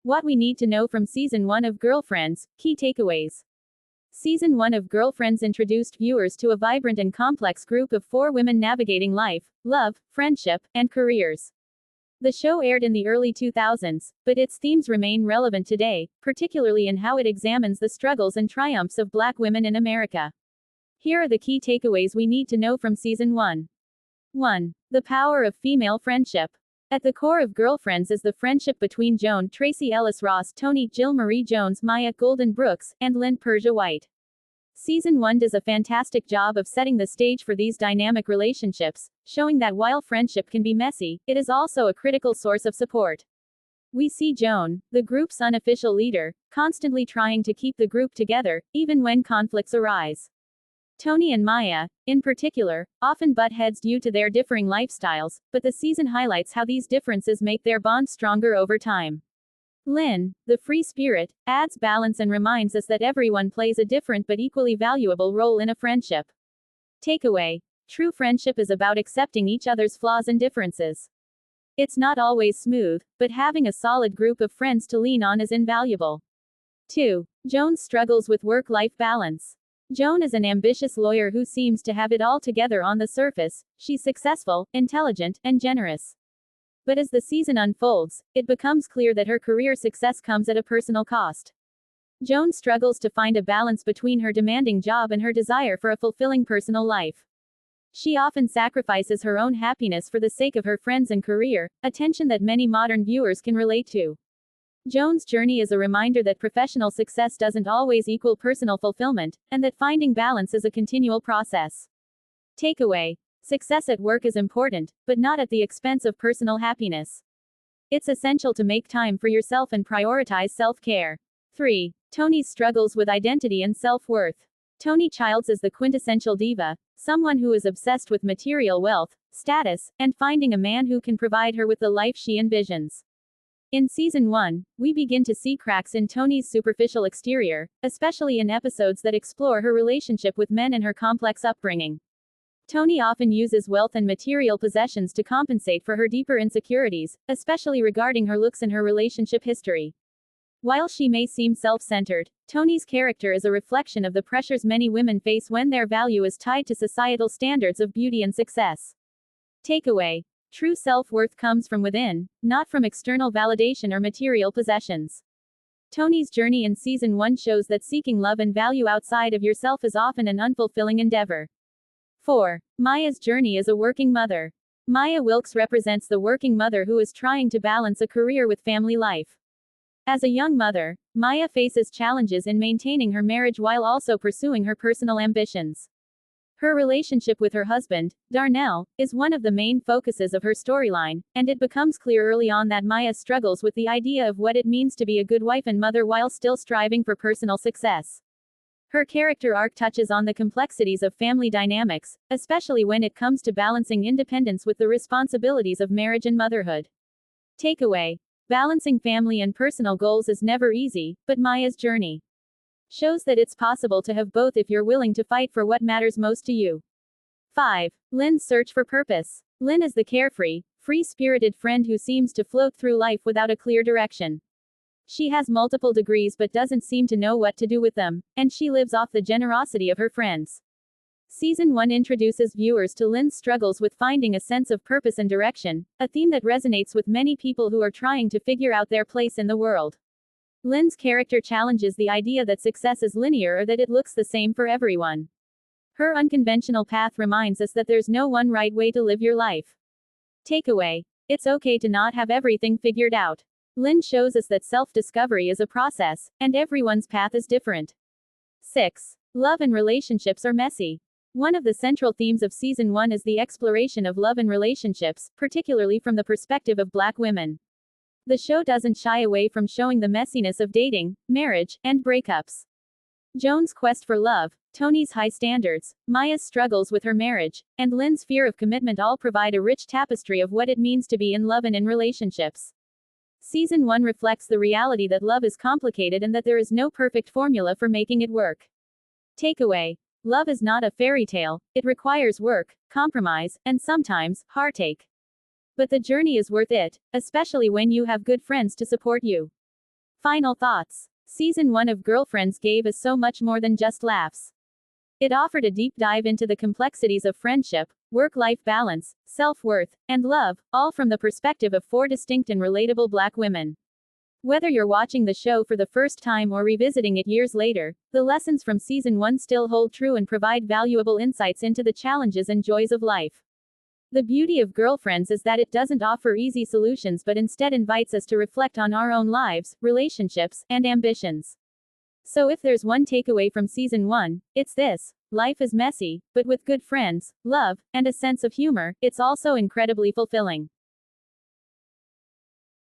What we need to know from Season 1 of Girlfriends, key takeaways. Season 1 of Girlfriends introduced viewers to a vibrant and complex group of 4 women navigating life, love, friendship, and careers. The show aired in the early 2000s, but its themes remain relevant today, particularly in how it examines the struggles and triumphs of Black women in America. Here are the key takeaways we need to know from Season 1. 1. The power of female friendship. At the core of Girlfriends is the friendship between Joan, Tracy Ellis Ross, Toni, Jill Marie Jones, Maya Golden Brooks, and Lynn Persia White. Season 1 does a fantastic job of setting the stage for these dynamic relationships, showing that while friendship can be messy, it is also a critical source of support. We see Joan, the group's unofficial leader, constantly trying to keep the group together, even when conflicts arise. Toni and Maya, in particular, often butt heads due to their differing lifestyles, but the season highlights how these differences make their bond stronger over time. Lynn, the free spirit, adds balance and reminds us that everyone plays a different but equally valuable role in a friendship. Takeaway: true friendship is about accepting each other's flaws and differences. It's not always smooth, but having a solid group of friends to lean on is invaluable. 2. Joan struggles with work-life balance. Joan is an ambitious lawyer who seems to have it all together on the surface. She's successful, intelligent, and generous. But as the season unfolds, it becomes clear that her career success comes at a personal cost. Joan struggles to find a balance between her demanding job and her desire for a fulfilling personal life. She often sacrifices her own happiness for the sake of her friends and career, a tension that many modern viewers can relate to. Joan's journey is a reminder that professional success doesn't always equal personal fulfillment, and that finding balance is a continual process. Takeaway: success at work is important, but not at the expense of personal happiness. It's essential to make time for yourself and prioritize self-care. 3. Toni's struggles with identity and self-worth. Toni Childs is the quintessential diva, someone who is obsessed with material wealth, status, and finding a man who can provide her with the life she envisions. In Season 1, we begin to see cracks in Toni's superficial exterior, especially in episodes that explore her relationship with men and her complex upbringing. Toni often uses wealth and material possessions to compensate for her deeper insecurities, especially regarding her looks and her relationship history. While she may seem self-centered, Toni's character is a reflection of the pressures many women face when their value is tied to societal standards of beauty and success. Takeaway: true self-worth comes from within, not from external validation or material possessions. Toni's journey in Season 1 shows that seeking love and value outside of yourself is often an unfulfilling endeavor. 4. Maya's journey as a working mother. Maya Wilkes represents the working mother who is trying to balance a career with family life. As a young mother, Maya faces challenges in maintaining her marriage while also pursuing her personal ambitions. Her relationship with her husband, Darnell, is one of the main focuses of her storyline, and it becomes clear early on that Maya struggles with the idea of what it means to be a good wife and mother while still striving for personal success. Her character arc touches on the complexities of family dynamics, especially when it comes to balancing independence with the responsibilities of marriage and motherhood. Takeaway: balancing family and personal goals is never easy, but Maya's journey shows that it's possible to have both if you're willing to fight for what matters most to you. 5. Lynn's search for purpose. Lynn is the carefree, free-spirited friend who seems to float through life without a clear direction. She has multiple degrees but doesn't seem to know what to do with them, and she lives off the generosity of her friends. Season 1 introduces viewers to Lynn's struggles with finding a sense of purpose and direction, a theme that resonates with many people who are trying to figure out their place in the world. Lynn's character challenges the idea that success is linear or that it looks the same for everyone. Her unconventional path reminds us that there's no one right way to live your life. Takeaway: it's okay to not have everything figured out. Lynn shows us that self-discovery is a process, and everyone's path is different. 6. Love and relationships are messy. One of the central themes of Season 1 is the exploration of love and relationships, particularly from the perspective of Black women. The show doesn't shy away from showing the messiness of dating, marriage, and breakups. Joan's quest for love, Toni's high standards, Maya's struggles with her marriage, and Lynn's fear of commitment all provide a rich tapestry of what it means to be in love and in relationships. Season 1 reflects the reality that love is complicated and that there is no perfect formula for making it work. Takeaway: love is not a fairy tale, it requires work, compromise, and sometimes, heartache. But the journey is worth it, especially when you have good friends to support you. Final thoughts. Season 1 of Girlfriends gave us so much more than just laughs. It offered a deep dive into the complexities of friendship, work-life balance, self-worth, and love, all from the perspective of 4 distinct and relatable Black women. Whether you're watching the show for the first time or revisiting it years later, the lessons from Season 1 still hold true and provide valuable insights into the challenges and joys of life. The beauty of Girlfriends is that it doesn't offer easy solutions but instead invites us to reflect on our own lives, relationships, and ambitions. So if there's one takeaway from Season 1, it's this: life is messy, but with good friends, love, and a sense of humor, it's also incredibly fulfilling.